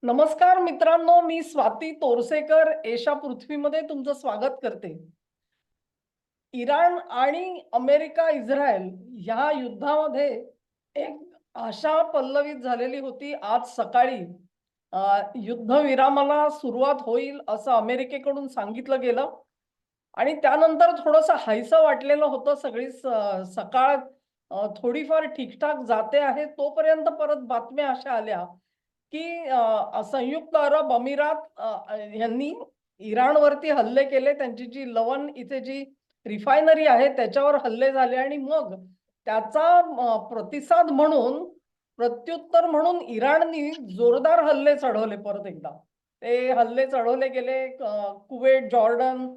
नमस्कार मित्रांनो, मी स्वाती तोरसेकर एशा पृथ्वीमध्ये तुमचं स्वागत करते. इराण आणि अमेरिका इस्रायल ह्या युद्धामध्ये एक आशा पल्लवित झालेली होती. आज सकाळी युद्धविरामाला सुरुवात होईल असं अमेरिकेकडून सांगितलं गेलं आणि त्यानंतर थोडंसं हायसं वाटलेलं होतं. सगळी सकाळ थोडीफार ठीकठाक जाते आहे, तोपर्यंत परत बातम्या अशा आल्या की संयुक्त अरब अमिरात यांनी इराणवरती हल्ले केले. त्यांची जी लवन इथे जी रिफायनरी आहे त्याच्यावर हल्ले झाले आणि मग त्याचा प्रतिसाद म्हणून, प्रत्युत्तर म्हणून इराणनी जोरदार हल्ले चढवले परत एकदा. ते हल्ले चढवले गेले कुवेत, जॉर्डन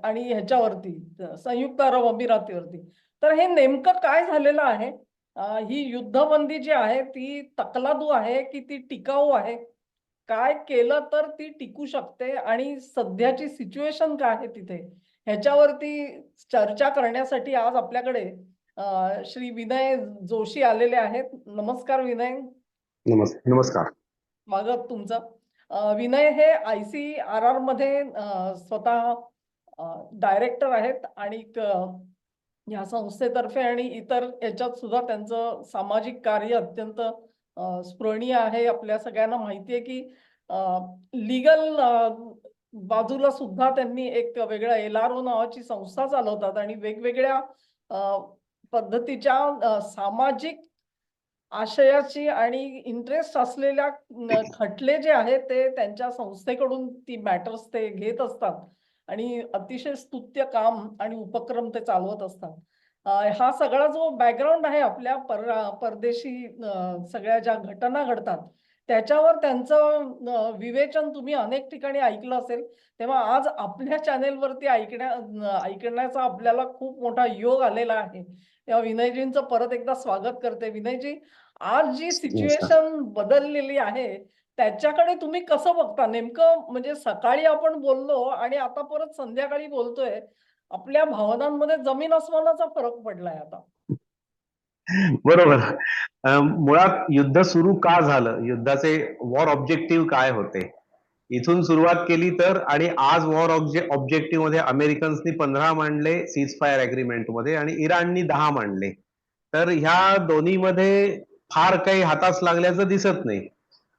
आणि ह्याच्यावरती संयुक्त अरब अमिरातीवरती. तर हे नेमकं काय झालेलं आहे? ही युद्धबंदी जी आहे ती तकलादू आहे की ती टिकाऊ आहे? काय केलं तर ती टिकू शकते आणि सध्याची सिच्युएशन काय आहे तिथे? ह्याच्यावरती चर्चा करण्यासाठी आज आपल्याकडे श्री विनय जोशी आलेले आहेत. नमस्कार विनय. नमस्कार. स्वागत तुमचं. विनय हे ICRR मध्ये स्वतः डायरेक्टर आहेत आणि या संस्थेतर्फे आणि इतर याच्यात सुद्धा त्यांचं सामाजिक कार्य अत्यंत स्पृहणीय आहे. आपल्या सगळ्यांना माहिती आहे की लीगल बाजूला सुद्धा त्यांनी एक वेगळं LRO नावाची संस्था चालवतात आणि वेगवेगळ्या पद्धतीच्या सामाजिक आशयाची आणि इंटरेस्ट असलेल्या खटले जे आहेत ते त्यांच्या संस्थेकडून ती मॅटर्स ते घेत असतात आणि अतिशय स्तुत्य काम आणि उपक्रम ते चालवत असतात. हा सगळा जो बॅकग्राऊंड आहे आपल्या परदेशी सगळ्या ज्या घटना घडतात त्याच्यावर त्यांचं विवेचन तुम्ही अनेक ठिकाणी ऐकलं असेल. तेव्हा आज आपल्या चॅनेलवरती ऐकण्याचा आपल्याला खूप मोठा योग आलेला आहे. तेव्हा विनयजींचं परत एकदा स्वागत करते. विनयजी, आज जी नमस्कार. सिच्युएशन बदललेली आहे त्याच्याकडे तुम्ही कसं बघता? नेमकं म्हणजे सकाळी आपण बोललो आणि आता परत संध्याकाळी बोलतोय. आपल्या भावनांमध्ये जमीन अस्मानाचा फरक पडलाय आता. बरोबर. मुळात युद्ध सुरू का झालं? युद्धाचे वॉर ऑब्जेक्टिव्ह काय होते? इथून सुरुवात केली तर आणि आज वॉर ऑब्जेक्टिव्ह मध्ये अमेरिकन्सनी 15 मांडले सीज फायर अग्रीमेंट मध्ये आणि इराणनी 10 मांडले. तर ह्या दोन्हीमध्ये फार काही हातास लागल्याचं दिसत नाही.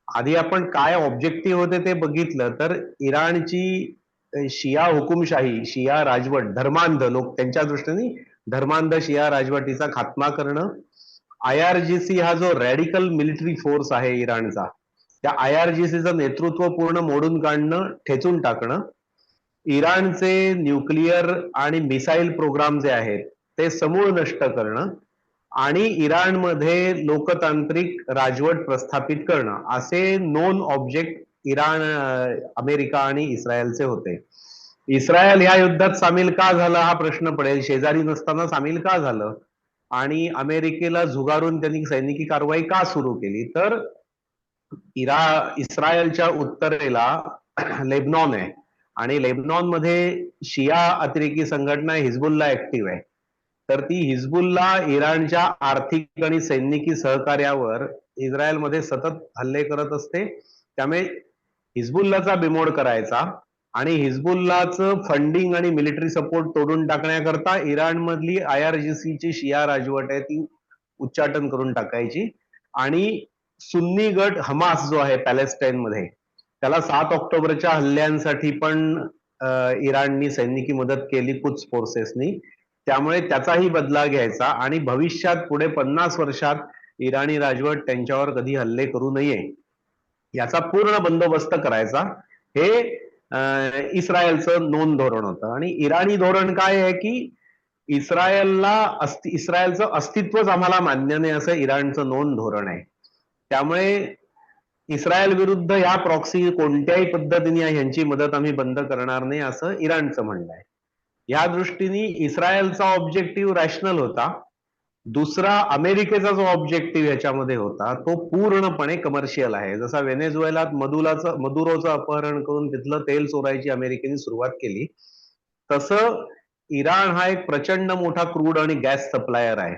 आधी आपण काय ऑब्जेक्टिव्ह होते ते बघितलं तर इराणची शिया हुकुमशाही, शिया राजवट, धर्मांध लोक त्यांच्या दृष्टीने धर्मांध शिया राजवटीचा खात्मा करणं, IRGC हा जो रॅडिकल मिलिटरी फोर्स आहे इराणचा, त्या IRGCचं नेतृत्व पूर्ण मोडून काढणं, ठेचून टाकणं, इराणचे न्यूक्लिअर आणि मिसाईल प्रोग्राम जे आहेत ते समूळ नष्ट करणं आणि इराणमध्ये लोकतांत्रिक राजवट प्रस्थापित करणं, असे नोन ऑब्जेक्ट इराण, अमेरिका आणि इस्रायलचे होते. इस्रायल ह्या युद्धात सामील का झाला हा प्रश्न पडेल. शेजारी नसताना सामील का झालं आणि अमेरिकेला झुगारून त्यांनी सैनिकी कारवाई का सुरू केली? तर इस्रायलच्या उत्तरेला लेबनॉन आहे आणि लेबनॉन मध्ये शिया अतिरेकी संघटना हिजबुल्ला ऍक्टिव्ह आहे. तर ती हिजबुल्ला इराणच्या आर्थिक आणि सैनिकी सहकार्यावर इस्रायलमध्ये सतत हल्ले करत असते. त्यामुळे हिजबुल्लाचा बिमोड करायचा आणि हिजबुल्लाचं फंडिंग आणि मिलिटरी सपोर्ट तोडून टाकण्याकरता इराणमधली IRGC ची शिया राजवट आहे ती उच्चाटन करून टाकायची आणि सुन्नी गट हमास जो आहे पॅलेस्टाईन मध्ये, त्याला 7 ऑक्टोबरच्या हल्ल्यांसाठी पण इराणनी सैनिकी मदत केली कुच फोर्सेसनी. त्यामुळे त्याचाही बदला घ्यायचा आणि भविष्यात पुढे 50 वर्षात इराणी राजवट त्यांच्यावर कधी हल्ले करू नये याचा पूर्ण बंदोबस्त करायचा. हे इस्रायलचं नोन धोरण होतं. आणि इराणी धोरण काय आहे की इस्रायलचं अस्तित्वच आम्हाला मान्य नाही असं इराणचं नोन धोरण आहे. त्यामुळे इस्रायल विरुद्ध या प्रॉक्सी कोणत्याही पद्धतीने यांची मदत आम्ही बंद करणार नाही असं इराणचं म्हणणं आहे. या दृष्टीने इस्रायलचा ऑब्जेक्टिव्ह रॅशनल होता. दुसरा अमेरिकेचा जो ऑब्जेक्टिव्ह याच्यामध्ये होता तो पूर्णपणे कमर्शियल आहे. जसा व्हेनेझुएलात मदुरोचं अपहरण करून तिथलं तेल चोरायची अमेरिकेने सुरुवात केली, तसं इराण हा एक प्रचंड मोठा क्रूड आणि गॅस सप्लायर आहे.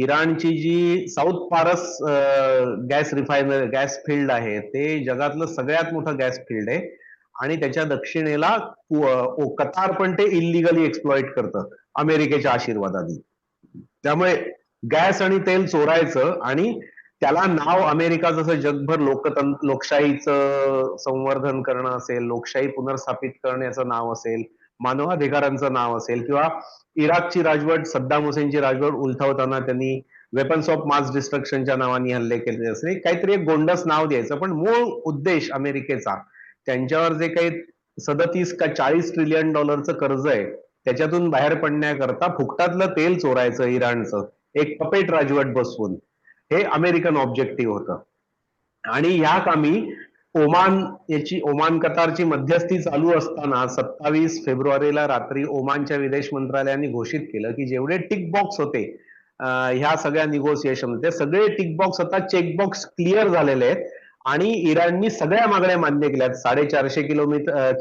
इराणची जी साऊथ पारस गॅस फील्ड आहे ते जगातलं सगळ्यात मोठं गॅस फील्ड आहे आणि त्याच्या दक्षिणेला कतार पण ते इलिगली एक्सप्लॉइट करतं अमेरिकेच्या आशीर्वादाने. त्यामुळे गॅस आणि तेल चोरायचं आणि त्याला नाव अमेरिका जसं जगभर लोकशाहीचं संवर्धन करणं असेल, लोकशाही पुनर्स्थापित करण्याचं नाव असेल, मानवाधिकारांचं नाव असेल किंवा इराकची राजवट सद्दाम हुसेनची राजवट उलथवताना त्यांनी वेपन्स ऑफ मास डिस्ट्रक्शनच्या नावाने हल्ले केले असे काहीतरी एक गोंडस नाव द्यायचं. पण मूळ उद्देश अमेरिकेचा त्यांच्यावर जे काही 37 का 40 ट्रिलियन डॉलरचं कर्ज आहे त्याच्यातून बाहेर पडण्याकरता फुकटातलं तेल चोरायचं इराणचं एक पपेट राजवट बसवून, हे अमेरिकन ऑब्जेक्टिव्ह होतं. आणि ह्या कामी ओमान कतारची मध्यस्थी चालू असताना 27 फेब्रुवारीला रात्री ओमानच्या विदेश मंत्रालयाने घोषित केलं की जेवढे टिक बॉक्स होते ह्या सगळ्या निगोसिएशन ते सगळे टिक बॉक्स आता चेकबॉक्स क्लिअर झालेले आहेत आणि इराणनी सगळ्या मागण्या मान्य केल्यात. 450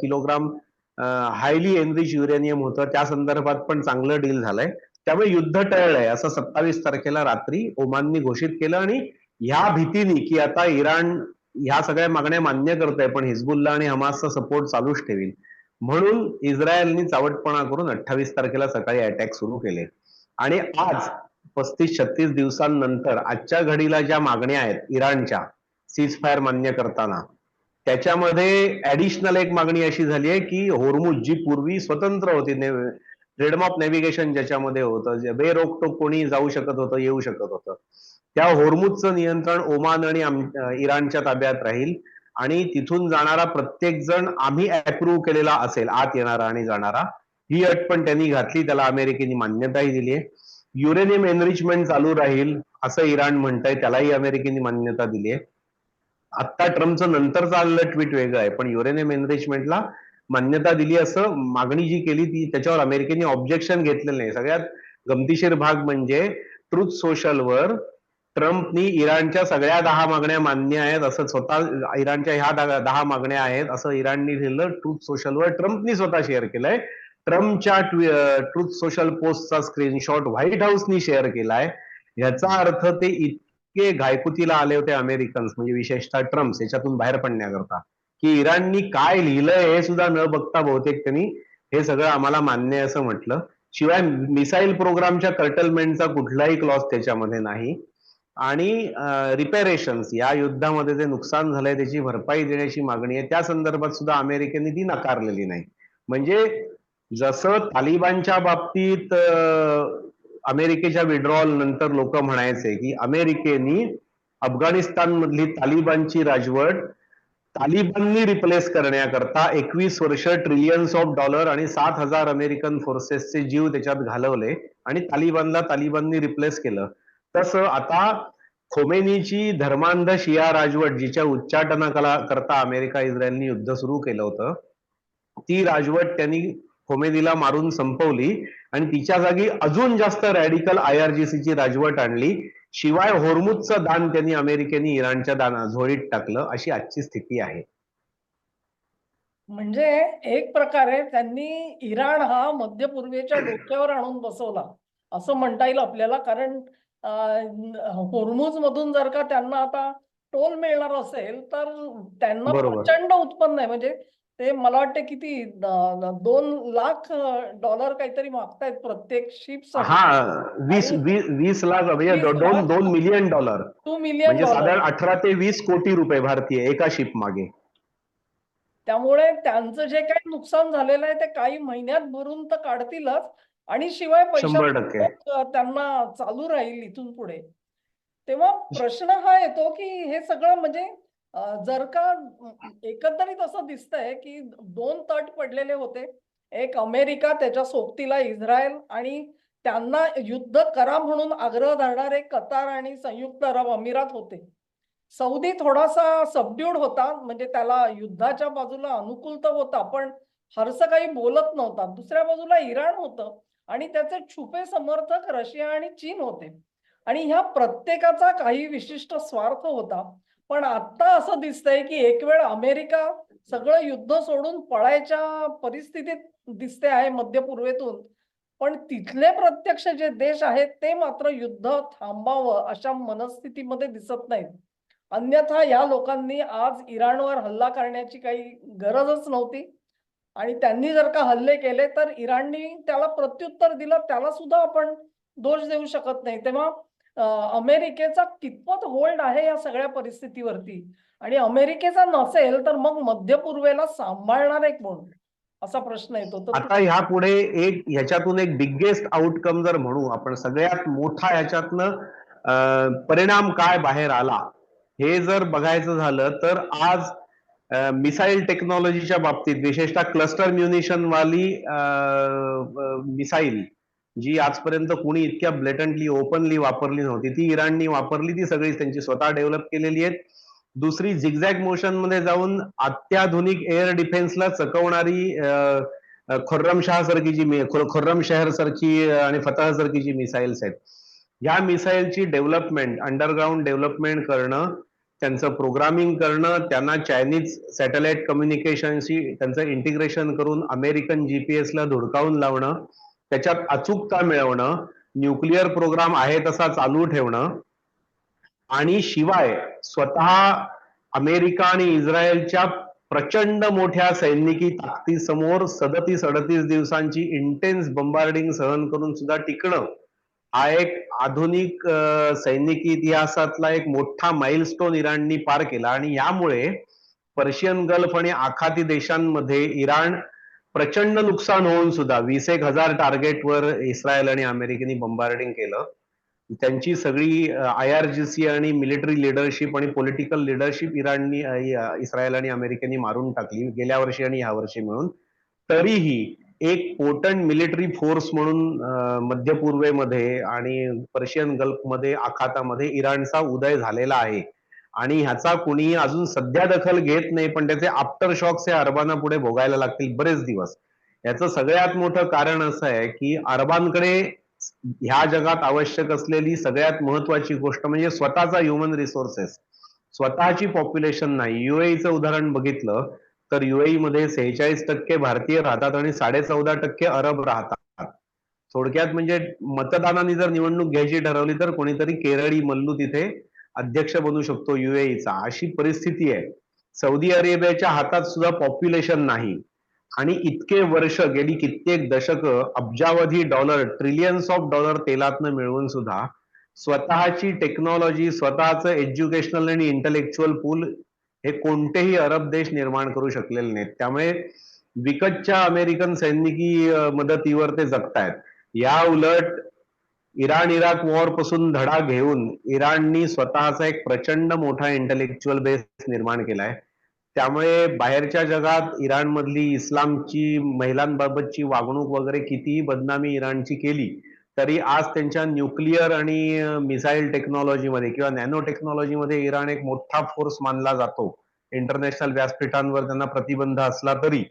किलोग्राम हायली एनरिच युरेनियम होतं, त्या संदर्भात पण चांगलं डील झालंय. त्यामुळे युद्ध टळलंय असं 27 तारखेला रात्री ओमाननी घोषित केलं. आणि ह्या भीतीने की आता इराण ह्या सगळ्या मागण्या मान्य करतंय पण हिजबुल्ला आणि हमासचा सपोर्ट चालूच ठेवील म्हणून इस्रायलनी चावटपणा करून 28 तारखेला सकाळी अटॅक सुरू केले. आणि आज 35-36 दिवसांनंतर आजच्या घडीला ज्या मागण्या आहेत इराणच्या सीज फायर मान्य करताना त्याच्यामध्ये ऍडिशनल एक मागणी अशी झाली आहे की होर्मुझ जी पूर्वी स्वतंत्र होती, फ्रीडम ऑफ नेव्हिगेशन ज्याच्यामध्ये होतं, बेरोकटोक कोणी जाऊ शकत होतं, येऊ शकत होतं, त्या होर्मुझचं नियंत्रण ओमान आणि इराणच्या ताब्यात राहील आणि तिथून जाणारा प्रत्येक जण आम्ही अप्रूव्ह केलेला असेल आत येणारा आणि जाणारा. ही अट पण त्यांनी घातली, त्याला अमेरिकेने मान्यताही दिली आहे. युरेनियम एनरिचमेंट चालू राहील असं इराण म्हणतंय, त्यालाही अमेरिकेने मान्यता दिली आहे. आत्ता ट्रम्पचं नंतर चाललं ट्विट वेगळं आहे पण युरेनियम एनरिचमेंटला मान्यता दिली असं मागणी जी केली ती त्याच्यावर अमेरिकेने ऑब्जेक्शन घेतलेलं नाही. सगळ्यात गमतीशीर भाग म्हणजे ट्रुथ सोशलवर ट्रम्पनी इराणच्या सगळ्या 10 मागण्या मान्य आहेत असं स्वतः इराणच्या ह्या 10 मागण्या आहेत असं इराणनी लिहिलं ट्रुथ सोशलवर, ट्रम्पनी स्वतः शेअर केलंय. ट्रम्पच्या ट्रुथ सोशल पोस्टचा स्क्रीनशॉट व्हाईट हाऊसनी शेअर केलाय. याचा अर्थ ते इतके घायकुतीला आले होते अमेरिकन्स म्हणजे विशेषतः ट्रम्प याच्यातून बाहेर पडण्याकरता की इराणनी काय लिहिलंय हे सुद्धा न बघता बहुतेक त्यांनी हे सगळं आम्हाला मान्य असं म्हटलं. शिवाय मिसाईल प्रोग्रामच्या कर्टलमेंटचा कुठलाही क्लॉज त्याच्यामध्ये नाही. आणि रिपेरेशन्स या युद्धामध्ये जे नुकसान झालंय त्याची भरपाई देण्याची मागणी आहे त्या संदर्भात सुद्धा अमेरिकेने ती नाकारलेली नाही. म्हणजे जसं तालिबानच्या बाबतीत अमेरिकेच्या विड्रॉल नंतर लोक म्हणायचे की अमेरिकेनी अफगाणिस्तान मधली तालिबानची राजवट तालिबाननी रिप्लेस करण्याकरता 21 वर्ष ट्रिलियन्स ऑफ डॉलर आणि 7,000 अमेरिकन फोर्सेसचे जीव त्याच्यात घालवले आणि तालिबाननी रिप्लेस केलं. तसं आता खोमेनीची धर्मांध शिया राजवट जिच्या उच्चाटनाकरता अमेरिका इस्रायलनी युद्ध सुरू केलं होतं ती राजवट त्यांनी खोमेनीला मारून संपवली आणि तिच्या जागी अजून जास्त रॅडिकल IRGCची राजवट आणली. शिवाय होर्मुझचं दान त्यांनी अमेरिकेने इराणच्या झोळीत टाकलं. अशी आजची स्थिती आहे. म्हणजे एक प्रकारे त्यांनी इराण हा मध्य पूर्वेच्या डोक्यावर आणून बसवला असं म्हणता येईल आपल्याला. कारण होर्मुझ मधून जर का त्यांना आता टोल मिळणार असेल तर त्यांना प्रचंड उत्पन्न आहे. म्हणजे ते मला वाटतं किती 2 लाख डॉलर काहीतरी मागतायत प्रत्येक शिप साठी. हा 20 लाख म्हणजे 2 मिलियन डॉलर 2 मिलियन म्हणजे साधारण 18 ते 20 कोटी रुपये भारतीय एका शिप मागे. त्यामुळे त्यांचं जे काही नुकसान झालेलं आहे ते काही महिन्यात भरून तर काढतीलच आणि शिवाय पैसा त्यांना चालू राहील इथून पुढे. तेव्हा प्रश्न हा येतो की हे सगळं म्हणजे जर का एकंदरीत असं दिसतंय की 2 तट पडलेले होते, एक अमेरिका त्याच्या सोबतीला इस्रायल आणि त्यांना युद्ध करा म्हणून आग्रह धरणारे कतार आणि संयुक्त अरब अमिरात होते. सौदी थोडासा सबड्यूड होता म्हणजे त्याला युद्धाच्या बाजूला अनुकूल तर होता पण फारसं काही बोलत नव्हता. दुसऱ्या बाजूला इराण होतं आणि त्याचे छुपे समर्थक रशिया आणि चीन होते आणि ह्या प्रत्येकाचा काही विशिष्ट स्वार्थ होता. पण आता असं दिसतंय की एक वेळ अमेरिका सगळं युद्ध सोडून पळायच्या परिस्थितीत दिसते आहे मध्य पूर्वेतून. पण तिथले प्रत्यक्ष जे देश आहेत ते मात्र युद्ध थांबावं अशा मनस्थितीमध्ये दिसत नाहीत. अन्यथा या लोकांनी आज इराणवर हल्ला करण्याची काही गरजच नव्हती आणि त्यांनी जर का हल्ले केले तर इराणनी त्याला प्रत्युत्तर दिलं, त्याला सुद्धा आपण दोष देऊ शकत नाही. तेव्हा अमेरिकेचा कितपत होल्ड आहे या सगळ्या परिस्थितीवरती आणि अमेरिकेचा नसेल तर मग मध्य पूर्वेला सांभाळणारे कोण असा प्रश्न येतो. तर आता ह्या पुढे ह्याच्यातून एक बिगेस्ट आउटकम जर म्हणू आपण, सगळ्यात मोठा ह्याच्यातनं परिणाम काय बाहेर आला हे जर बघायचं झालं तर आज मिसाईल टेक्नॉलॉजीच्या बाबतीत विशेषतः क्लस्टर म्युनिशन वाली मिसाईल जी आजपर्यंत कुणी इतक्या ब्लेटंटली ओपनली वापरली नव्हती, ती इराणनी वापरली. ती सगळी त्यांची स्वतः डेव्हलप केलेली आहेत. दुसरी झिगझॅग मोशन मध्ये जाऊन अत्याधुनिक एअर डिफेन्सला चकवणारी खुर्रमशाह सारखी खुर्रम शहर सारखी आणि फतह सारखी जी मिसाईल्स आहेत, या मिसाईलची डेव्हलपमेंट, अंडरग्राऊंड डेव्हलपमेंट करणं, त्यांचं प्रोग्रामिंग करणं, त्यांना चायनीज सॅटेलाइट कम्युनिकेशनशी त्यांचं इंटिग्रेशन करून अमेरिकन जीपीएसला धुडकावून लावणं, त्याच्यात अचूकता मिळवणं, न्यूक्लिअर प्रोग्राम आहे तसा चालू ठेवणं आणि शिवाय स्वतः अमेरिका आणि इस्रायलच्या प्रचंड मोठ्या सैनिकी ताकदीसमोर 37-38 दिवसांची इंटेन्स बंबार्डिंग सहन करून सुद्धा टिकणं, हा एक आधुनिक सैनिकी इतिहासातला एक मोठा माइलस्टोन इराणनी पार केला. आणि यामुळे पर्शियन गल्फ आणि आखाती देशांमध्ये इराण प्रचंड नुकसान होऊन सुद्धा 20,000 टार्गेटवर इस्रायल आणि अमेरिकेने बंबार्डिंग केलं. त्यांची सगळी IRGC आणि मिलिटरी लिडरशिप आणि पॉलिटिकल लिडरशिप इराणनी इस्रायल आणि अमेरिकेने मारून टाकली गेल्या वर्षी आणि ह्या वर्षी मिळून. तरीही एक पोटंट मिलिटरी फोर्स म्हणून मध्य पूर्वेमध्ये आणि पर्शियन गल्फमध्ये, आखातामध्ये इराणचा उदय झालेला आहे आणि ह्याचा कुणीही अजून सध्या दखल घेत नाही. पण त्याचे आफ्टर शॉक्स हे अरबांना पुढे भोगायला लागतील बरेच दिवस. याचं सगळ्यात मोठं कारण असं आहे की अरबांकडे ह्या जगात आवश्यक असलेली सगळ्यात महत्वाची गोष्ट म्हणजे स्वतःचा ह्युमन रिसोर्सेस, स्वतःची पॉप्युलेशन नाही. युएईचं उदाहरण बघितलं तर युएई मध्ये 46% भारतीय राहतात आणि 14.5% अरब राहतात. थोडक्यात म्हणजे मतदानाने जर निवडणूक घ्यायची ठरवली तर कोणीतरी केरळी मल्लू तिथे अध्यक्ष बनू शकतो युएईचा, अशी परिस्थिती आहे. सौदी अरेबियाच्या हातात सुद्धा पॉप्युलेशन नाही आणि इतके वर्ष, गेली कित्येक दशक, अब्जावधी डॉलर, ट्रिलियन्स ऑफ डॉलर तेलातनं मिळवून सुद्धा स्वतःची टेक्नॉलॉजी, स्वतःचं एज्युकेशनल आणि इंटलेक्च्युअल पूल हे कोणतेही अरब देश निर्माण करू शकलेले नाहीत. त्यामुळे विकतच्या अमेरिकन सैनिकी मदतीवर ते जगतायत. या उलट इराण इराक वॉर पासून धडा घेऊन इराणनी स्वतःचा एक प्रचंड मोठा इंटलेक्च्युअल बेस निर्माण केलाय. त्यामुळे बाहेरच्या जगात इराणमधली इस्लामची, महिलांबाबतची वागणूक वगैरे कितीही बदनामी इराणची केली तरी आज त्यांच्या न्यूक्लिअर आणि मिसाईल टेक्नॉलॉजीमध्ये किंवा नॅनो टेक्नॉलॉजीमध्ये इराण एक मोठा फोर्स मानला जातो. इंटरनॅशनल व्यासपीठांवर त्यांना प्रतिबंध असला तरी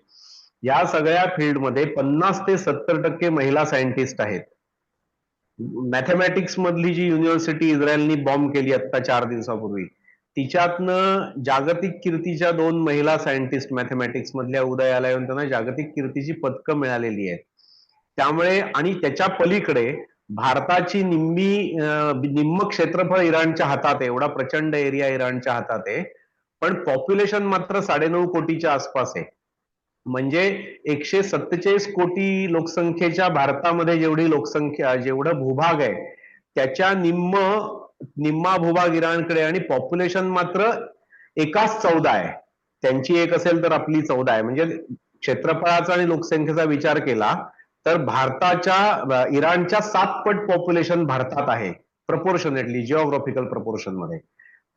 या सगळ्या फील्डमध्ये 50 ते 70% महिला सायंटिस्ट आहेत. मॅथमॅटिक्स मधली जी युनिव्हर्सिटी इस्रायलनी बॉम्ब केली आता 4 दिवसापूर्वी, तिच्यातनं जागतिक कीर्तीच्या 2 महिला सायंटिस्ट मॅथमॅटिक्स मधल्या उदयाला येऊन त्यांना जागतिक कीर्तीची पदकं मिळालेली आहेत. त्यामुळे आणि त्याच्या पलीकडे भारताची निम्म क्षेत्रफळ इराणच्या हातात आहे, एवढा प्रचंड एरिया इराणच्या हातात आहे, पण पॉप्युलेशन मात्र 9.5 कोटीच्या आसपास आहे. म्हणजे 147 कोटी लोकसंख्येच्या भारतामध्ये जेवढी लोकसंख्या, जेवढं भूभाग आहे त्याच्या निम्मा भूभाग इराणकडे आणि पॉप्युलेशन मात्र एकाच 14 आहे. त्यांची एक असेल तर आपली 14 आहे. म्हणजे क्षेत्रफळाचा आणि लोकसंख्येचा विचार केला तर इराणच्या 7 पट पॉप्युलेशन भारतात आहे, प्रपोर्शनेटली, जिओग्राफिकल प्रपोर्शन मध्ये.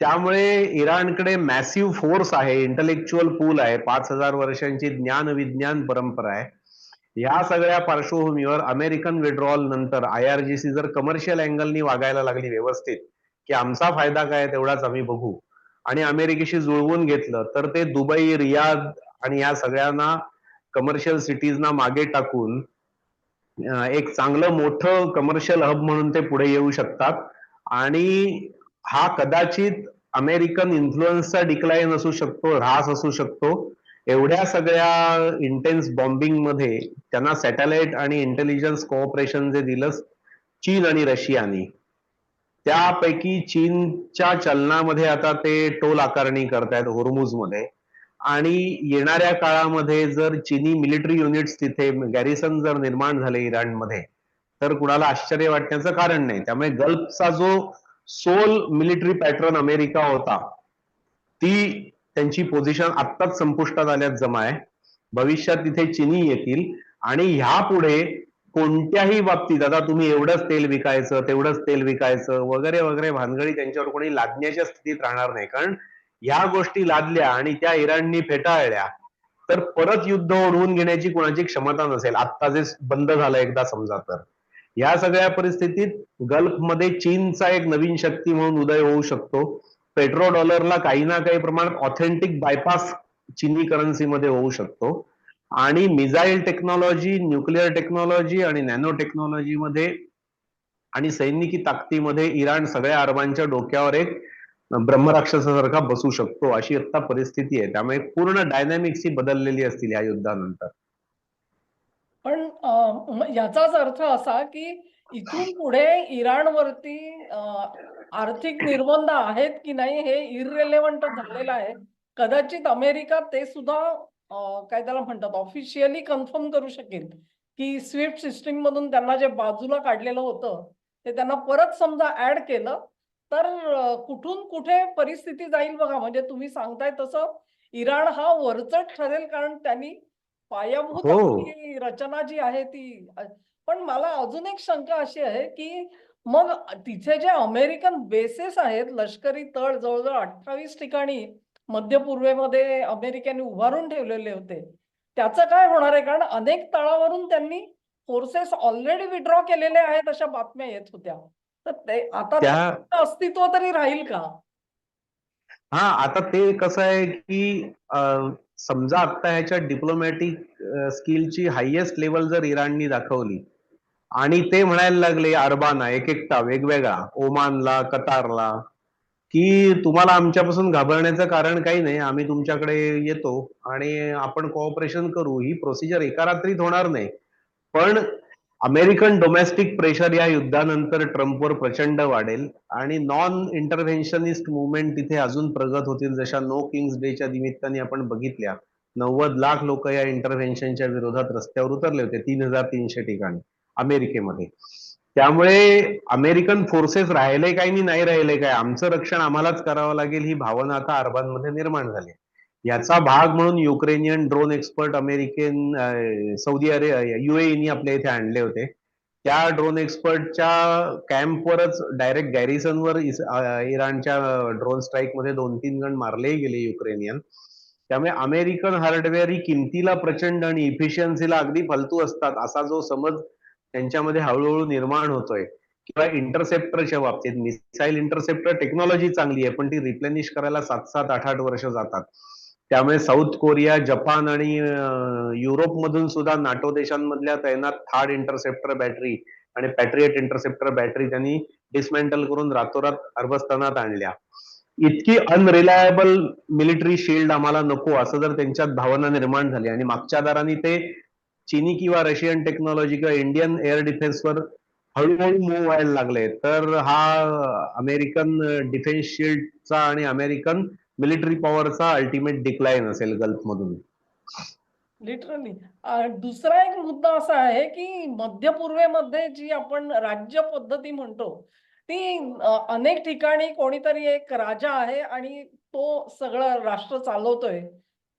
त्यामुळे इराणकडे मॅसिव्ह फोर्स आहे, इंटलेक्च्युअल पूल आहे, 5,000 वर्षांची ज्ञान विज्ञान परंपरा आहे. या सगळ्या पार्श्वभूमीवर अमेरिकन विड्रॉल नंतर IRGC जर कमर्शियल अँगलनी वागायला लागली व्यवस्थित, की आमचा फायदा काय तेवढाच आम्ही बघू, आणि अमेरिकेशी जुळवून घेतलं तर ते दुबई, रियाद आणि या सगळ्यांना कमर्शियल सिटीजना मागे टाकून एक चांगलं मोठं कमर्शियल हब म्हणून ते पुढे येऊ शकतात. आणि हा कदाचित अमेरिकन इन्फ्लुएन्सचा डिक्लाइन असू शकतो, ऱ्हास असू शकतो. एवढ्या सगळ्या इंटेन्स बॉम्बिंग मध्ये त्यांना सॅटेलाइट आणि इंटेलिजन्स कोऑपरेशन जे दिलं चीन आणि रशियानी, त्यापैकी चीनच्या चलनामध्ये आता ते टोल आकारणी करतायत होर्मुझ मध्ये. आणि येणाऱ्या काळामध्ये जर चीनी मिलिटरी युनिट्स तिथे गॅरिसन जर निर्माण झाले इराणमध्ये, तर कुणाला आश्चर्य वाटण्याचं कारण नाही. त्यामुळे गल्फचा जो सोल मिलिटरी पॅटर्न अमेरिका होता, ती त्यांची पोझिशन आत्ताच संपुष्टात आल्यात जमा आहे. भविष्यात तिथे चिनी येतील आणि ह्यापुढे कोणत्याही बाबतीत आता तुम्ही एवढंच तेल विकायचं, तेवढंच तेल विकायचं वगैरे वगैरे भानगडी त्यांच्यावर कोणी लादण्याच्या स्थितीत राहणार नाही. कारण ह्या गोष्टी लादल्या आणि त्या इराणनी फेटाळल्या तर परत युद्ध ओढवून घेण्याची कोणाची क्षमता नसेल, आत्ता जे बंद झालं एकदा समजा तर. या सगळ्या परिस्थितीत गल्फमध्ये चीनचा एक नवीन शक्ती म्हणून उदय होऊ शकतो. पेट्रो डॉलरला काही ना काही प्रमाणात ऑथेंटिक बायपास चीनी करन्सीमध्ये होऊ शकतो. आणि मिसाईल टेक्नॉलॉजी, न्यूक्लिअर टेक्नॉलॉजी आणि नॅनो टेक्नॉलॉजीमध्ये आणि सैनिकी ताकदीमध्ये इराण सगळ्या अरबांच्या डोक्यावर एक ब्रह्मराक्षसासारखा बसू शकतो, अशी आता परिस्थिती आहे. त्यामुळे पूर्ण डायनॅमिक्स ही बदललेली असतील या युद्धानंतर. पण याचाच अर्थ असा की इथून पुढे इराणवरती आर्थिक निर्बंध आहेत की नाही हे इररिलेव्हंट झालेलं आहे. कदाचित अमेरिका ते सुद्धा काय त्याला म्हणतात ऑफिशियली कन्फर्म करू शकेल की स्विफ्ट सिस्टीम मधून त्यांना जे बाजूला काढलेलं होतं ते त्यांना परत समजा ऍड केलं तर कुठून कुठे परिस्थिती जाईल बघा. म्हणजे तुम्ही सांगताय तसं इराण हा वरचढ ठरेल कारण त्यांनी पायाभूत हो. आपली रचना जी आहे ती पण मला अजून एक शंका अशी आहे की मग तिथे जे अमेरिकन बेसेस आहेत लष्करी तळ जवळजवळ 28 ठिकाणी मध्य पूर्वेमध्ये अमेरिकेने उभारून ठेवलेले होते. त्याचं काय होणार आहे? कारण अनेक तळावरून त्यांनी फोर्सेस ऑलरेडी विड्रॉ केलेले आहेत अशा बातम्या येत होत्या. तर ते आता त्या त्याचं अस्तित्व तरी राहील का? हा, आता ते कसं आहे की समजा आता ह्याच्या डिप्लोमॅटिक स्किलची हायेस्ट लेवल जर इराणनी दाखवली आणि ते म्हणायला लागले अरबांना एक एकटा वेगवेगळा, ओमानला, कतारला, की तुम्हाला आमच्यापासून घाबरण्याचं कारण काही नाही, आम्ही तुमच्याकडे येतो आणि आपण कोऑपरेशन करू. ही प्रोसिजर एका रात्रीत होणार नाही. पण अमेरिकन डोमेस्टिक प्रेशर या युद्धानंतर ट्रम्पवर प्रचंड वाढेल आणि नॉन इंटरव्हेन्शनिस्ट मुवमेंट तिथे अजून प्रगत होतील. जशा नो किंग्स डेच्या निमित्ताने आपण बघितल्या, 90 लाख लोक या इंटरव्हेन्शनच्या विरोधात रस्त्यावर उतरले होते 3300 ठिकाणी अमेरिकेमध्ये. त्यामुळे अमेरिकन फोर्सेस राहिले काय आणि नाही राहिले काय, आमचं रक्षण आम्हालाच करावं लागेल, ही भावना आता अरबांमध्ये निर्माण झाली. याचा भाग म्हणून Ukrainian drone expert American Saudi Arabia युएईनी आपल्या इथे आणले होते. त्या ड्रोन एक्सपर्टच्या कॅम्पवरच डायरेक्ट गॅरिसनवर इराणच्या ड्रोन स्ट्राईक मध्ये 2-3 जण मारलेही गेले युक्रेनियन. त्यामुळे अमेरिकन हार्डवेअर ही किमतीला प्रचंड आणि इफिशियन्सीला अगदी फालतू असतात असा जो समज त्यांच्यामध्ये हळूहळू निर्माण होतोय. किंवा इंटरसेप्टरच्या बाबतीत मिसाईल इंटरसेप्टर टेक्नॉलॉजी चांगली आहे पण ती रिप्लेनिश करायला 7-7, 8-8 वर्ष जातात. त्यामुळे साऊथ कोरिया, जपान आणि युरोपमधून सुद्धा नाटो देशांमधल्या तैनात थार्ड इंटरसेप्टर बॅटरी आणि पॅट्रियट इंटरसेप्टर बॅटरी त्यांनी डिसमेंटल करून रातोरात अरबस्तानात आणल्या. इतकी अनरिलायबल मिलिटरी शील्ड आम्हाला नको असं जर त्यांच्यात भावना निर्माण झाली आणि मागच्या दाराने ते चीनी किंवा रशियन टेक्नॉलॉजी किंवा इंडियन एअर डिफेन्सवर हळूहळू मूव्ह व्हायला लागले तर हा अमेरिकन डिफेन्स शील्डचा आणि अमेरिकन मिलिटरी पॉवरचा अल्टिमेट डिक्लाइन असेल गल्फमधून. लिटरली दुसरा एक मुद्दा असा आहे की मध्य पूर्वेमध्ये जी आपण राज्य पद्धती म्हणतो ती अनेक ठिकाणी कोणीतरी एक राजा आहे आणि तो सगळं राष्ट्र चालवतोय.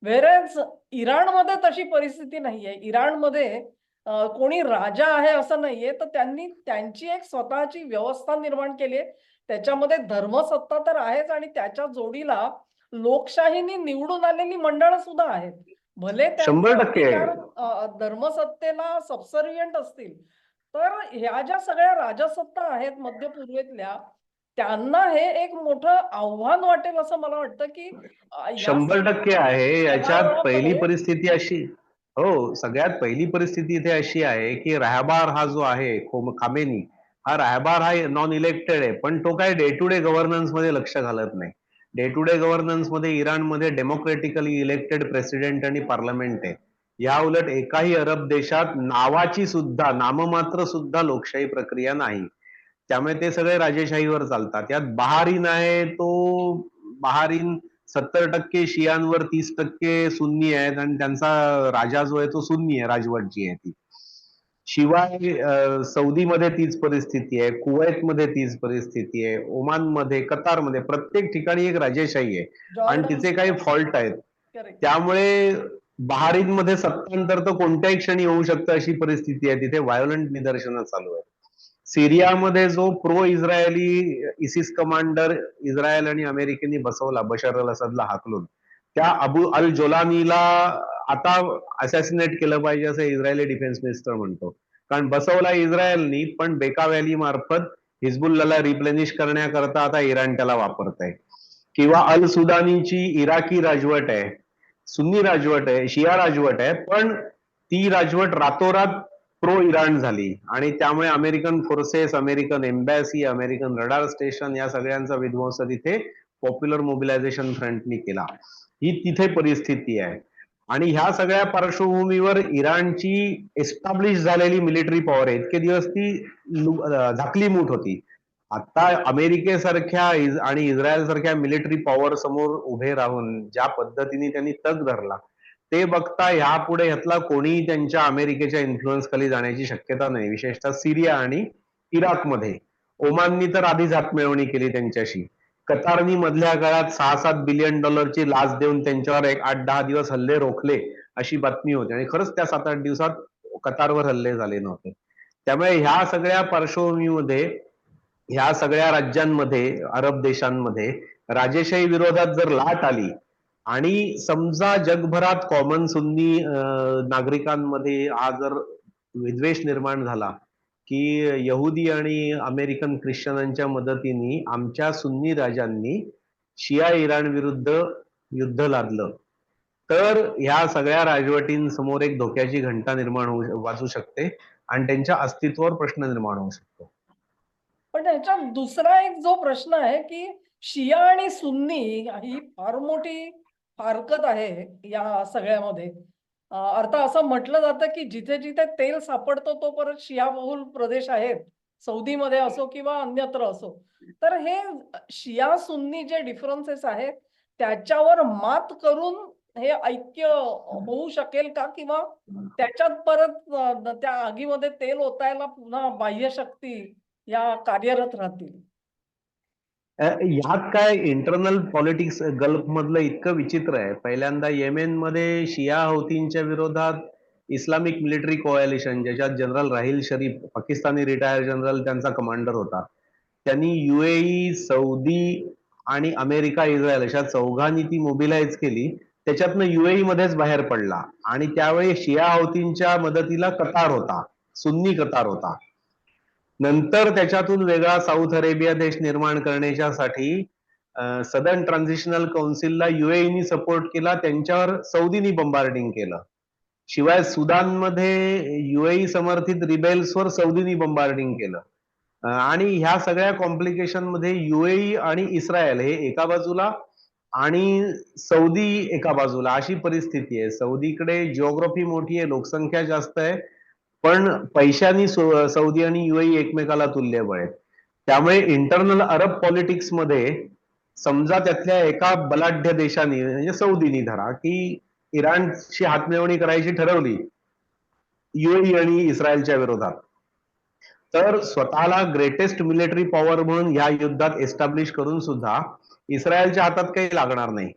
व्हेरेज इराणमध्ये तशी परिस्थिती नाहीये. इराणमध्ये कोणी राजा आहे असं नाहीये, तर त्यांनी त्यांची एक स्वतःची व्यवस्था निर्माण केली आहे. त्याच्यामध्ये धर्मसत्ता तर आहेच आणि त्याच्या जोडीला लोकशाहीने निवडून आलेली मंडळ सुद्धा आहेत. भले त्यांचे 100% अधिकार धर्मसत्तेला सबसर्व्हियंट असतील, तर ह्या ज्या सगळ्या राजसत्ता आहेत मध्य पूर्वेतल्या त्यांना हे एक मोठं आव्हान वाटेल असं मला वाटतं की या 100% आहे. याच्यात पहिली तणावाकडे परिस्थिती अशी, हो, सगळ्यात पहिली परिस्थिती इथे अशी आहे की राहबार हा जो आहे खामेनी, हा राहबार हा नॉन इलेक्टेड आहे पण तो काय डे टू डे गव्हर्नन्स मध्ये लक्ष घालत नाही. डे टू डे गव्हर्नन्स मध्ये इराणमध्ये डेमोक्रेटिकली इलेक्टेड प्रेसिडेंट आणि पार्लमेंट आहे. या उलट एकाही अरब देशात नावाची सुद्धा, नाममात्र सुद्धा लोकशाही प्रक्रिया नाही. त्यामुळे ते सगळे राजेशाहीवर चालतात. यात बहारीन आहे, तो बहारीन 70% शियांवर 30% सुन्नी आहेत आणि त्यांचा राजा जो आहे तो सुन्नी आहे, राजवट जी आहे ती. शिवाय सौदीमध्ये तीच परिस्थिती आहे, कुवैतमध्ये तीच परिस्थिती आहे, ओमानमध्ये, कतारमध्ये प्रत्येक ठिकाणी एक राजेशाही आहे आणि जॉर्डन तिचे काही सुद्धा. फॉल्ट आहेत. करेक्ट. त्यामुळे बहारीनमध्ये सत्तांतर तर कोणत्याही क्षणी होऊ शकतं अशी परिस्थिती आहे. तिथे व्हायोलंट निदर्शनं चालू आहेत. सिरियामध्ये जो pro Israeli ISIS commander Israel आणि अमेरिकेने बसवला बशर अल असदला हाकलून, त्या अबू अल जोलानीला आता असॅसिनेट केलं पाहिजे असं इस्रायली डिफेन्स मिनिस्टर म्हणतो. कारण बसवला इस्रायलनी, पण बेका व्हॅली मार्फत हिजबुल्लाला रिप्लेनिश करण्याकरता आता इराण त्याला वापरत आहे. किंवा अल सुदानीची इराकी राजवट आहे, सुन्नी राजवट आहे, शिया राजवट आहे, पण ती राजवट रातोरात प्रो इराण झाली आणि त्यामुळे American forces, American embassy, American radar station या सगळ्यांचा विध्वंस तिथे पॉप्युलर मोबिलायझेशन फ्रंटनी केला. ही तिथे परिस्थिती आहे आणि ह्या सगळ्या पार्श्वभूमीवर इराणची एस्टॅब्लिश झालेली मिलिटरी पॉवर आहे. इतके दिवस ती झाकली मूठ होती. आता अमेरिकेसारख्या आणि इस्रायल सारख्या मिलिटरी पॉवर समोर उभे राहून ज्या पद्धतीने त्यांनी तग धरला, ते बघता ह्यापुढे ह्यातला कोणीही त्यांच्या अमेरिकेच्या इन्फ्लुअन्स खाली जाण्याची शक्यता नाही, विशेषतः सिरिया आणि इराकमध्ये. ओमाननी तर आधीच हातमिळवणी केली त्यांच्याशी. कतारनी मधल्या काळात $6-7 बिलियन लाच देऊन त्यांच्यावर एक 8-10 दिवस हल्ले रोखले अशी बातमी होती आणि खरंच त्या 7-8 दिवसात कतारवर हल्ले झाले नव्हते. त्यामुळे ह्या सगळ्या पार्श्वभूमीमध्ये ह्या सगळ्या राज्यांमध्ये, अरब देशांमध्ये राजेशाही विरोधात जर लाट आली आणि समजा जगभरात कॉमन सुन्नी नागरिकांमध्ये हा जर विद्वेष निर्माण झाला की यहुदी आणि अमेरिकन ख्रिश्चनांच्या मदतीने आमच्या सुन्नी राजांनी शिया इराण विरुद्ध युद्ध लादलं, तर ह्या सगळ्या राजवटींसमोर एक धोक्याची घंटा निर्माण होऊ वाजू शकते आणि त्यांच्या अस्तित्वावर प्रश्न निर्माण होऊ शकतो. पण ह्याच्यात दुसरा एक जो प्रश्न आहे की शिया आणि सुन्नी ही फार मोठी फारकत आहे या सगळ्यामध्ये. अर्थ असं म्हटलं जातं की जिथे जिथे तेल सापडतो तो परत शिया बहुल प्रदेश आहेत, सौदीमध्ये असो किंवा अन्यत्र असो. तर हे शिया सुन्नी जे डिफरन्सेस आहेत त्याच्यावर मात करून हे ऐक्य होऊ शकेल का, किंवा त्याच्यात परत त्या आगीमध्ये तेल ओतायला पुन्हा बाह्य शक्ती या कार्यरत राहतील? ह्यात काय इंटरनल पॉलिटिक्स गल्फ मधलं इतकं विचित्र आहे. पहिल्यांदा येमेनमध्ये शिया हौतींच्या विरोधात इस्लामिक मिलिटरी कोॲलिशन, ज्याच्यात जनरल राहिल शरीफ, पाकिस्तानी रिटायर जनरल त्यांचा कमांडर होता, त्यांनी UAE, सौदी आणि अमेरिका, इस्रायल अशा चौघांनी ती मोबिलाइज केली. त्याच्यातनं UAE मध्येच बाहेर पडला आणि त्यावेळी शिया हौतींच्या मदतीला कतार होता, सुन्नी कतार होता. नंतर त्याच्यातून वेगळा साऊथ अरेबिया देश निर्माण करण्यासाठी सदर्न ट्रान्झिशनल काउन्सिलला UAEनी सपोर्ट केला, त्यांच्यावर सौदीनी बंबार्डिंग केलं. शिवाय सुदानमध्ये UAE समर्थित रिबेल्सवर सौदीनी बंबार्डिंग केलं. आणि ह्या सगळ्या कॉम्प्लिकेशन मध्ये UAE आणि इस्रायल हे एका बाजूला आणि सौदी एका बाजूला अशी परिस्थिती आहे. सौदीकडे जिओग्राफी मोठी आहे, लोकसंख्या जास्त आहे, पण पैशानी सौदी आणि UAE एकमेकाला तुल्यबळ आहेत. त्यामुळे इंटरनल अरब पॉलिटिक्स मध्ये समजा त्यातल्या एका बलाढ्य देशाने, म्हणजे सौदीनी धरा, की इराणशी हातमिळवणी करायची ठरवली UAE आणि इस्रायलच्या विरोधात, तर स्वतःला ग्रेटेस्ट मिलिटरी पॉवर म्हणून ह्या युद्धात एस्टॅब्लिश करून सुद्धा इस्रायलच्या हातात काही लागणार नाही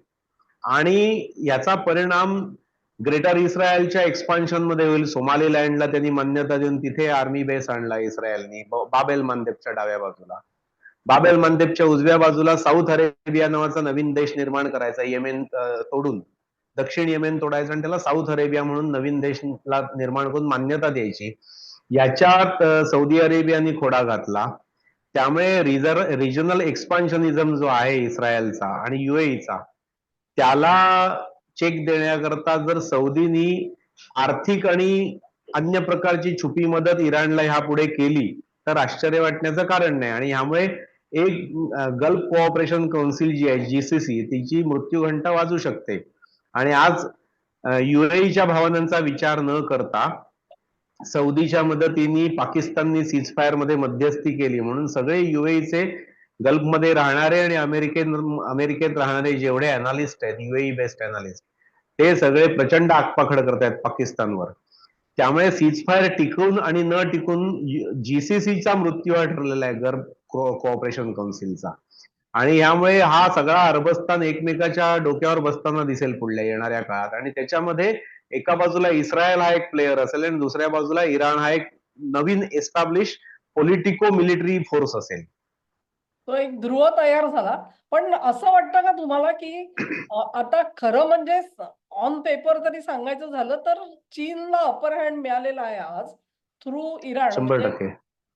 आणि याचा परिणाम ग्रेटर इस्रायलच्या एक्सपान्शन मध्ये होईल. सोमालीलँडला त्यांनी मान्यता देऊन तिथे आर्मी बेस आणला इस्रायलनी, बाबेल मानदेबच्या डाव्या बाजूला. बाबेल मानदेबच्या उजव्या बाजूला साऊथ अरेबिया नावाचा नवीन देश निर्माण करायचा, येमेन तोडून, दक्षिण येमेन तोडायचं आणि त्याला साऊथ अरेबिया म्हणून नवीन देशला निर्माण करून मान्यता द्यायची. याच्यात सौदी अरेबियाने खोडा घातला. त्यामुळे रिजनल एक्सपान्शनिझम जो आहे इस्रायलचा आणि UAEचा, त्याला चेक देण्याकरता जर सौदीनी आर्थिक आणि अन्य प्रकारची छुपी मदत इराणला ह्या पुढे केली तर आश्चर्य वाटण्याचं कारण नाही. आणि ह्यामुळे एक गल्फ कोऑपरेशन काउन्सिल जी आहे GCC तिची मृत्यूघंटा वाजू शकते. आणि आज UAEच्या भावनांचा विचार न करता सौदीच्या मदतीने पाकिस्ताननी सीजफायर मध्ये मध्यस्थी केली म्हणून सगळे UAEचे गल्फमध्ये राहणारे आणि अमेरिकेत राहणारे जेवढे अनालिस्ट आहेत, UAE बेस्ड अनालिस्ट, ते सगळे प्रचंड आगपाखड करतायत पाकिस्तानवर. त्यामुळे सीजफायर टिकून आणि न टिकून GCCचा मृत्यू हा ठरलेला आहे, गल्फ कोऑपरेशन काउन्सिलचा. आणि यामुळे हा सगळा अरबस्तान एकमेकाच्या डोक्यावर बसताना दिसेल पुढल्या येणाऱ्या काळात. आणि त्याच्यामध्ये एका बाजूला इस्रायल हा एक प्लेयर असेल आणि दुसऱ्या बाजूला इराण हा एक नवीन एस्टॅब्लिश पॉलिटिको मिलिटरी फोर्स असेल. तो एक ध्रुव तयार झाला. पण असं वाटतं का तुम्हाला की आता खरं म्हणजे ऑन पेपर तरी सांगायचं झालं तर चीनला अपर हँड मिळालेला आहे आज थ्रू इराण. म्हणजे 100%.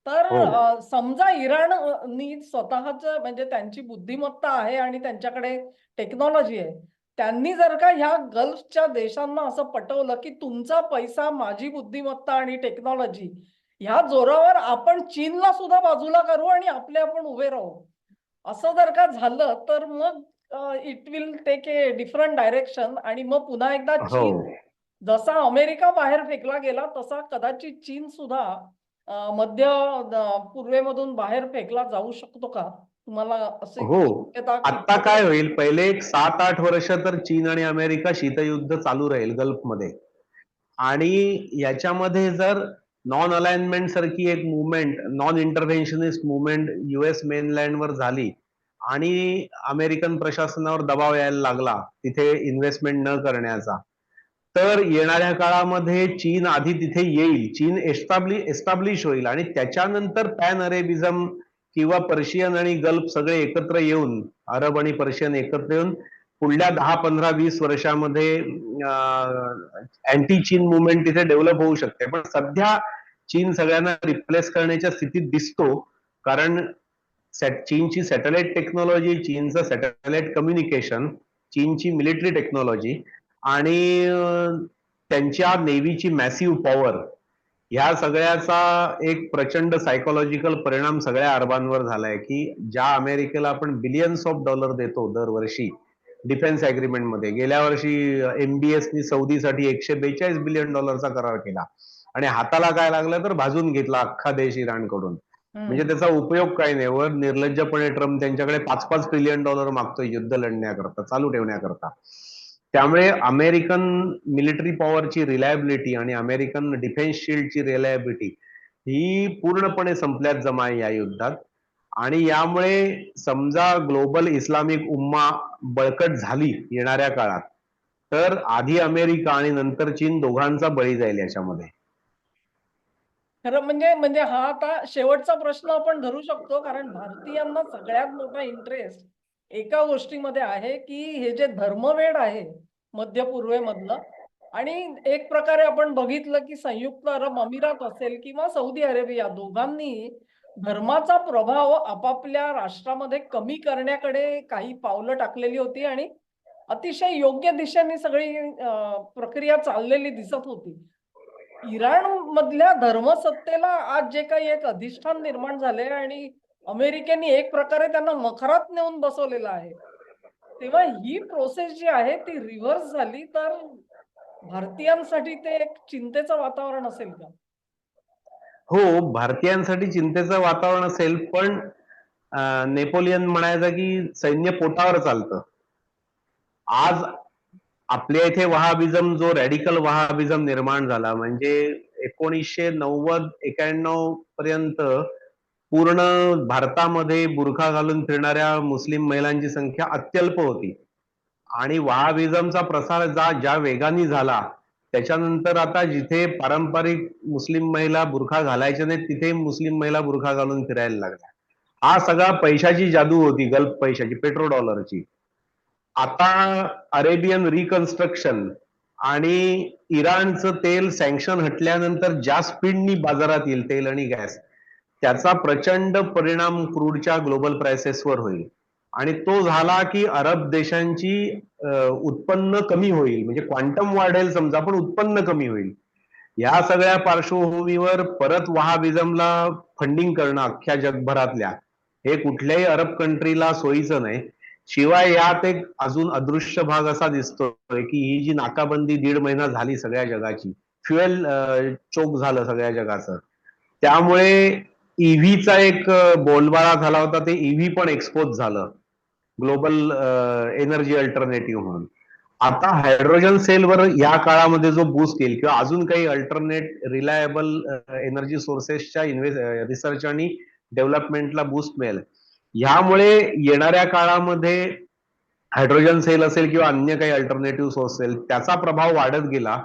तर हो समजा इराणनी स्वतःच म्हणजे त्यांची बुद्धिमत्ता आहे आणि त्यांच्याकडे टेक्नॉलॉजी आहे, त्यांनी जर का ह्या गल्फच्या देशांना असं पटवलं की तुमचा पैसा, माझी बुद्धिमत्ता आणि टेक्नॉलॉजी ह्या जोरावर आपण चीनला सुद्धा बाजूला करू आणि आपले आपण उभे राहू, असं जर का झालं तर मग it will take a different direction. आणि मग पुन्हा एकदा हो चीन जसा अमेरिका बाहेर फेकला गेला तसा कदाचित चीन सुद्धा मध्य पूर्वेमधून बाहेर फेकला जाऊ शकतो का? तुम्हाला अशी हो. शक्यता आता कितपत काय वाटते? होईल, पहिले एक 7-8 वर्ष तर चीन आणि अमेरिका शीतयुद्ध चालू राहील गल्फमध्ये. आणि याच्यामध्ये जर नॉन अलाइनमेंट सारखी एक मुवमेंट, नॉन इंटरव्हेन्शनिस्ट मुवमेंट US मेनलँडवर झाली आणि अमेरिकन प्रशासनावर दबाव यायला लागला तिथे इन्व्हेस्टमेंट न करण्याचा, तर येणाऱ्या काळामध्ये चीन आधी तिथे येईल, चीन एस्टॅब्लिश होईल आणि त्याच्यानंतर पॅन अरेबिझम किंवा पर्शियन आणि गल्फ सगळे एकत्र येऊन, अरब आणि पर्शियन एकत्र येऊन पुढल्या 10-15-20 वर्षामध्ये अँटी चीन मुवमेंट तिथे डेव्हलप होऊ शकते. पण सध्या चीन सगळ्यांना रिप्लेस करण्याच्या स्थितीत दिसतो, कारण चीनची सॅटेलाइट टेक्नॉलॉजी, चीनचं सॅटेलाइट कम्युनिकेशन, चीनची मिलिटरी टेक्नॉलॉजी आणि त्यांच्या नेव्हीची मॅसिव्ह पॉवर, ह्या सगळ्याचा एक प्रचंड सायकोलॉजिकल परिणाम सगळ्या अरबांवर झालाय की ज्या अमेरिकेला आपण बिलियन्स ऑफ डॉलर देतो दरवर्षी डिफेन्स अग्रीमेंट मध्ये, गेल्या वर्षी MBSनी सौदीसाठी $142 बिलियन करार केला आणि हाताला काय लागलं तर भाजून घेतला अख्खा देश इराणकडून. म्हणजे त्याचा उपयोग काही नाही, वर निर्लज्जपणे ट्रम्प त्यांच्याकडे $5-5 ट्रिलियन मागतोय युद्ध लढण्याकरता, चालू ठेवण्याकरता. त्यामुळे अमेरिकन मिलिटरी पॉवरची रिलायबिलिटी आणि अमेरिकन डिफेन्स शील्डची रिलायबिलिटी ही पूर्णपणे संपल्यात जमा आहे या युद्धात. आणि यामुळे समजा ग्लोबल इस्लामिक उम्मा बळकट झाली येणाऱ्या काळात, तर आधी अमेरिका आणि नंतर चीन दोघांचा बळी जाईल याच्यामध्ये. खरं म्हणजे म्हणजे हा आता शेवटचा प्रश्न आपण धरू शकतो, कारण भारतीयांना सगळ्यात मोठा इंटरेस्ट एका गोष्टीमध्ये आहे की हे जे धर्मवेड आहे मध्य पूर्वेमधलं, आणि एक प्रकारे आपण बघितलं की संयुक्त अरब अमिरात असेल किंवा सौदी अरेबिया, दोघांनी धर्माचा प्रभाव आपापल्या राष्ट्रामध्ये कमी करण्याकडे काही पावलं टाकलेली होती आणि अतिशय योग्य दिशेने सगळी प्रक्रिया चाललेली दिसत होती. इराण मधल्या धर्मसत्तेला आज जे काही एक अधिष्ठान निर्माण झाले आणि अमेरिकेने एक प्रकारे त्यांना मखरात नेऊन बसवलेलं आहे, तेव्हा ही प्रोसेस जी आहे ती रिव्हर्स झाली तर भारतीयांसाठी ते एक चिंतेचं वातावरण असेल का? हो, भारतीयांसाठी चिंतेचं वातावरण असेल, पण नेपोलियन म्हणायचं की सैन्य पोटावर चालतं. आज आपल्या इथे वहाबिझम, जो रॅडिकल वहाबिझम निर्माण झाला, म्हणजे 1990-91 पर्यंत पूर्ण भारतामध्ये बुरखा घालून फिरणाऱ्या मुस्लिम महिलांची संख्या अत्यल्प होती. आणि वहाबिझमचा प्रसार ज्या वेगाने झाला, त्याच्यानंतर आता जिथे पारंपरिक मुस्लिम महिला बुरखा घालायच्या नाहीत तिथे मुस्लिम महिला बुरखा घालून फिरायला लागल्या. हा सगळा पैशाची जादू होती, गल्फ पैशाची, पेट्रो डॉलरची. आता अरेबियन रिकन्स्ट्रक्शन आणि इराणचं तेल सँक्शन हटल्यानंतर ज्या स्पीडनी बाजारात येईल तेल आणि गॅस, त्याचा प्रचंड परिणाम क्रूडच्या ग्लोबल प्राइसेसवर होईल. आणि तो झाला की अरब देशांची उत्पन्न कमी होईल, म्हणजे क्वांटम वाढेल समजा पण उत्पन्न कमी होईल. या सगळ्या पार्श्वभूमीवर परत वहाबिझमला फंडिंग करणं अख्ख्या जगभरातल्या हे कुठल्याही अरब कंट्रीला सोयीचं नाही. शिवाय यात एक अजून अदृश्य भाग असा दिसतोय की ही जी नाकाबंदी 1.5 महिना झाली सगळ्या जगाची, फ्युएल चोक झालं सगळ्या जगाचं. त्यामुळे ईव्हीचा एक बोलबाला झाला होता, ते ईव्ही पण एक्सपोज झालं ग्लोबल एनर्जी अल्टरनेटिव्ह म्हणून. आता हायड्रोजन सेलवर या काळामध्ये जो बूस्ट येईल किंवा अजून काही अल्टरनेट रिलायबल एनर्जी सोर्सेसच्या रिसर्च आणि डेव्हलपमेंटला बूस्ट मिळेल. ह्यामुळे येणाऱ्या काळामध्ये हायड्रोजन सेल असेल किंवा अन्य काही अल्टरनेटिव्ह सोर्स असेल त्याचा प्रभाव वाढत गेला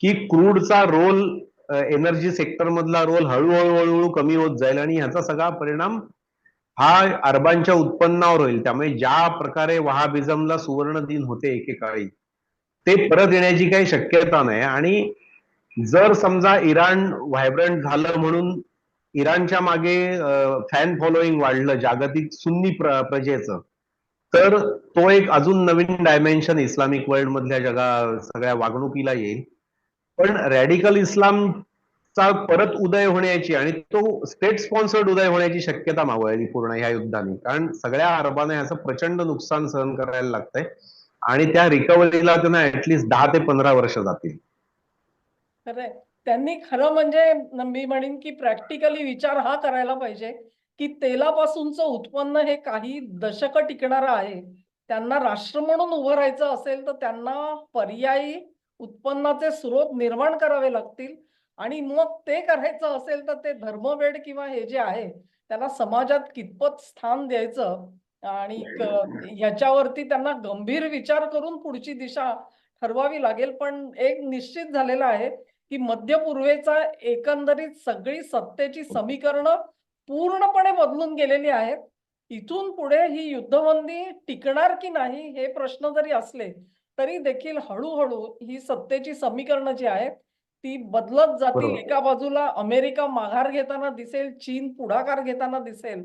की क्रूडचा रोल, एनर्जी सेक्टर मधला रोल हळूहळू हळूहळू कमी होत जाईल आणि ह्याचा सगळा परिणाम हा अरबांच्या उत्पन्नावर होईल. त्यामुळे ज्या प्रकारे वहाबिझमला सुवर्ण दिन होते एकेकाळी, ते परत येण्याची काही शक्यता नाही. आणि जर समजा इराण व्हायब्रंट झालं म्हणून इराणच्या मागे फॅन फॉलोईंग वाढलं जागतिक सुन्नी प्रजेचं, तर तो एक अजून नवीन डायमेन्शन इस्लामिक वर्ल्ड मधल्या सगळ्या वागणुकीला येईल. पण रॅडिकल इस्लामचा परत उदय होण्याची आणि तो स्टेट स्पॉन्सर्ड उदय होण्याची शक्यता मावळली पूर्ण ह्या युद्धाने. कारण सगळ्या अरबांना याचं प्रचंड नुकसान सहन करायला लागतंय आणि त्या रिकव्हरीला त्यांना ऍटलिस्ट 10 ते 15 वर्ष जातील. खरंय. त्यांनी खरं म्हणजे मी म्हणेन की प्रॅक्टिकली विचार हा करायला पाहिजे की तेलापासूनचं उत्पन्न हे काही दशकं टिकणारं आहे. त्यांना राष्ट्र म्हणून उभं राहायचं असेल तर त्यांना पर्यायी उत्पन्नाचे स्रोत निर्माण करावे लागतील आणि मग ते करायचं असेल तर ते धर्मवेड किंवा हे जे आहे त्याला समाजात कितपत स्थान द्यायचं आणि ह्याच्यावरती त्यांना गंभीर विचार करून पुढची दिशा ठरवावी लागेल. पण एक निश्चित झालेलं आहे की मध्य पूर्वेचा एकंदरीत सगळी सत्तेची समीकरणं पूर्णपणे बदलून गेलेली आहेत. इथून पुढे ही युद्धबंदी टिकणार की नाही हे प्रश्न जरी असले तरी देखील हळूहळू ही सत्तेची समीकरणं जी आहेत ती बदलत जातील. बरोबर. एका बाजूला अमेरिका माघार घेताना दिसेल, चीन पुढाकार घेताना दिसेल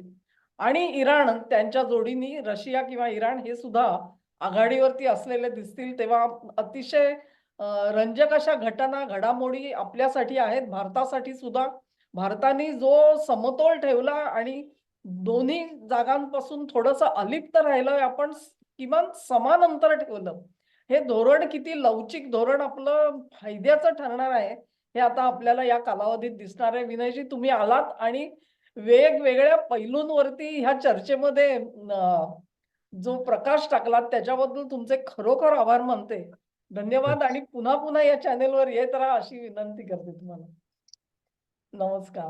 आणि इराण त्यांच्या जोडीने रशिया किंवा इराण हे सुद्धा आघाडीवरती असलेले दिसतील. तेव्हा अतिशय रंजक अशा घटना, घडामोडी आपल्यासाठी आहेत. भारतासाठी सुद्धा भारताने जो समतोल ठेवला आणि दोन्ही जागांपासून थोडंसं अलिप्त राहिलं, आपण किमान समान अंतर ठेवलं. हे धोरण किती लवचिक धोरण आपलं फायद्याचं ठरणार आहे, हे आता आपल्याला या कालावधीत दिसणार आहे. विनयजी, तुम्ही आलात आणि वेगवेगळ्या पैलूंवरती ह्या चर्चेमध्ये जो प्रकाश टाकलात त्याच्याबद्दल तुमचे खरोखर आभार मानते. धन्यवाद आणि पुन्हा पुन्हा या चॅनेलवर येत राहा अशी विनंती करते तुम्हाला. नमस्कार.